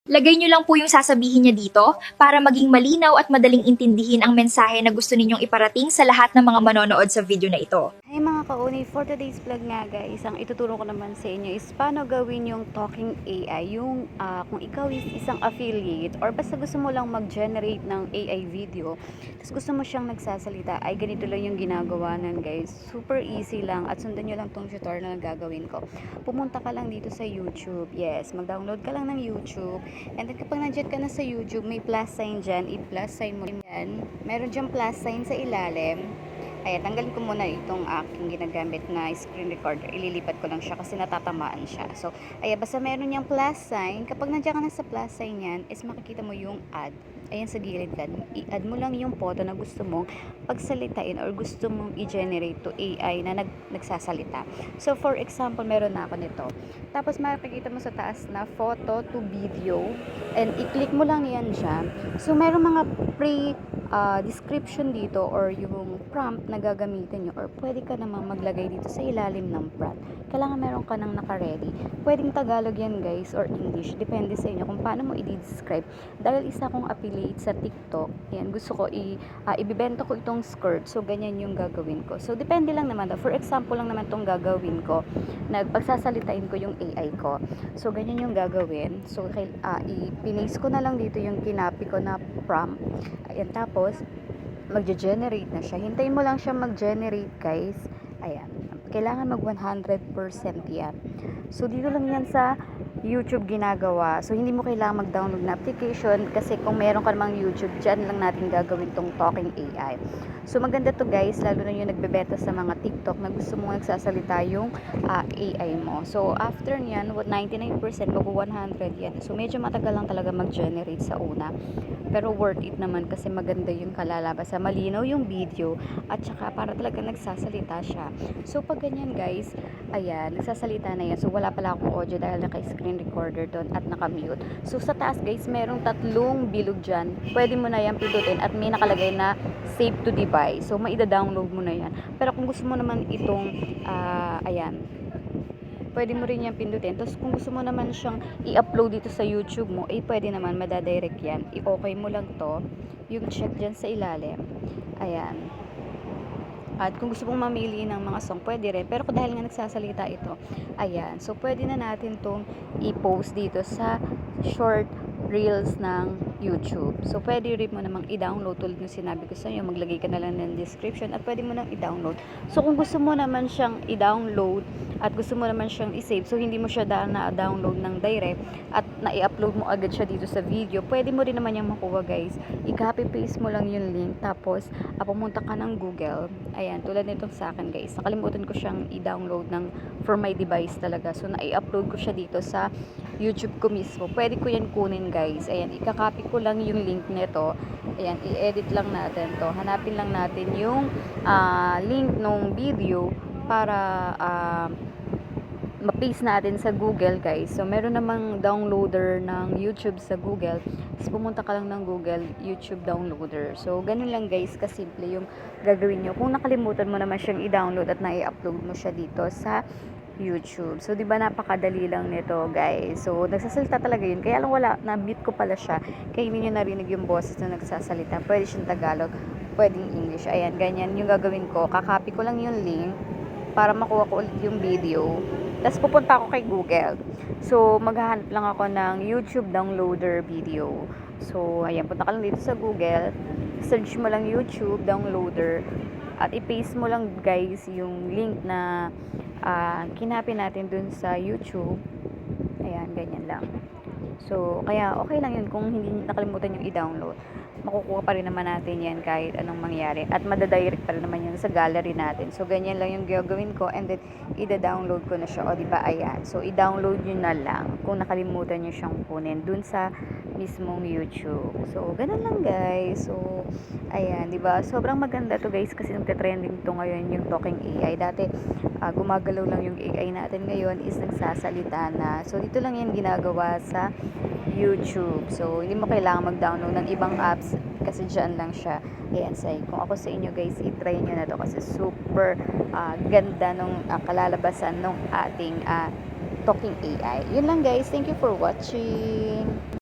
Lagay niyo lang po yung sasabihin niya dito para maging malinaw at madaling intindihin ang mensahe na gusto ninyong iparating sa lahat ng mga manonood sa video na ito. Hey mga kauni, for today's vlog nga guys, ang ituturo ko naman sa inyo is paano gawin yung talking AI, yung kung ikaw is isang affiliate or basta gusto mo lang mag-generate ng AI video, tapos gusto mo siyang nagsasalita, ay ganito lang yung ginagawa nan guys. Super easy lang at sundan nyo lang tong tutorial na gagawin ko. Pumunta ka lang dito sa YouTube, yes, mag-download ka lang ng YouTube, and then kapag nandiyan ka na sa YouTube, may plus sign dyan, i-plus sign mo yan, meron dyan plus sign sa ilalim. Ayan, tanggalin ko muna itong aking ginagamit na screen recorder. Ililipat ko lang siya kasi natatamaan siya. So, ayan, basta meron niyang plus sign. Kapag nandiyan ka na sa plus sign yan, is makikita mo yung add. Ayan sa gilid lang. I-add mo lang yung photo na gusto mong pagsalitain or gusto mong i-generate to AI na nagsasalita. So, for example, meron na ako nito. Tapos, makikita mo sa taas na photo to video. And i-click mo lang yan siya. So, meron mga description dito or yung prompt na gagamitin nyo or pwede ka namang maglagay dito sa ilalim ng prompt. Kailangan meron ka nang naka-ready. Pwedeng Tagalog yan guys or English. Depende sa inyo kung paano mo i-describe. Dahil isa kong affiliate sa TikTok, yan, gusto ko ibibenta ko itong skirt. So, ganyan yung gagawin ko. So, depende lang naman. For example lang naman itong gagawin ko. Pagsasalitain ko yung AI ko. So, ganyan yung gagawin. So, i-paste ko na lang dito yung kinapi ko na prompt. Ayan, tapos magge-generate na siya. Hintayin mo lang siya mag-generate, guys. Ayan. Kailangan mag 100% yan. So, dito lang yan sa YouTube ginagawa. So, hindi mo kailangan mag-download na application kasi kung meron ka namang YouTube, dyan lang natin gagawin tong talking AI. So, maganda to guys, lalo na yung nagbebenta sa mga TikTok na gusto mong nagsasalita yung AI mo. So, after nyan, 99% mag 100 yan. So, medyo matagal lang talaga mag-generate sa una. Pero worth it naman kasi maganda yung kalalabasan. Malinaw yung video at saka para talaga nagsasalita siya. So, pag ganyan guys, ayan, nagsasalita na yan. So, wala pala akong audio dahil naka-screen recorder doon at naka-mute. So, sa taas guys, merong 3 bilog dyan. Pwede mo na yan pindutin at may nakalagay na save to device. So, maida-download mo na yan. Pero kung gusto mo naman itong, ayan, pwede mo rin yan pindutin. Tapos kung gusto mo naman siyang i-upload dito sa YouTube mo, pwede naman, madadirect yan. I-okay mo lang to, yung check dyan sa ilalim. Ayan. At kung gusto mong mamili ng mga song, pwede rin. Pero dahil nga nagsasalita ito, ayan. So, pwede na natin tong i-post dito sa short reels ng YouTube. So, pwede rin mo namang i-download tulad ng sinabi ko sa inyo. Maglagay ka na lang ng description at pwede mo nang i-download. So, kung gusto mo naman siyang i-download at gusto mo naman siyang i-save, so hindi mo siya na-download ng direct at na-i-upload mo agad siya dito sa video, pwede mo rin naman yung makuha guys. I-copy paste mo lang yung link tapos pumunta ka ng Google. Ayan, tulad nitong sa akin guys. Nakalimutan ko siyang i-download for my device talaga. So, na-i-upload ko siya dito sa YouTube ko mismo. Pwede ko yan kunin guys. Ayan, i-copy ko lang yung link nito. Ayan, i-edit lang natin to. Hanapin lang natin yung link nung video para ma-paste natin sa Google guys. So, meron namang downloader ng YouTube sa Google. Tapos, pumunta ka lang ng Google YouTube downloader. So, ganun lang guys, kasimple yung gagawin nyo. Kung nakalimutan mo naman siyang i-download at na-i-upload mo siya dito sa YouTube. So, di ba napakadali lang nito, guys. So, nagsasalita talaga yun. Kaya lang wala, na-mute ko pala siya. Kaya hindi nyo narinig yung boses na nagsasalita. Pwede siyang Tagalog, pwedeng English. Ayan, ganyan yung gagawin ko. Kakopy ko lang yung link para makuha ko ulit yung video. Tapos, pupunta ako kay Google. So, maghahanap lang ako ng YouTube downloader video. So, ayan, punta ka lang dito sa Google. Search mo lang YouTube downloader. At i-paste mo lang, guys, yung link na kinapin natin dun sa YouTube. Ayan, ganyan lang. So, kaya okay lang yun kung hindi nakalimutan yung i-download. Makukuha pa rin naman natin yan kahit anong mangyari. At madadirect pa rin naman yan sa gallery natin. So, ganyan lang yung gagawin ko and then i-download ko na siya. O, diba? Ayan. So, i-download nyo na lang kung nakalimutan nyo siyang kunin dun sa mismong YouTube. So, ganun lang guys. So, ayan, diba? Sobrang maganda to guys kasi nagte-trending to ngayon yung talking AI. Dati, gumagalaw lang yung AI natin ngayon is nagsasalita na. So, dito lang yan ginagawa sa YouTube. So, hindi mo kailangan mag-download ng ibang apps kasi dyan lang siya. Ayan, kung ako sa inyo guys, i-try nyo na to kasi super ganda nung kalalabasan nung ating talking AI. Yun lang guys. Thank you for watching.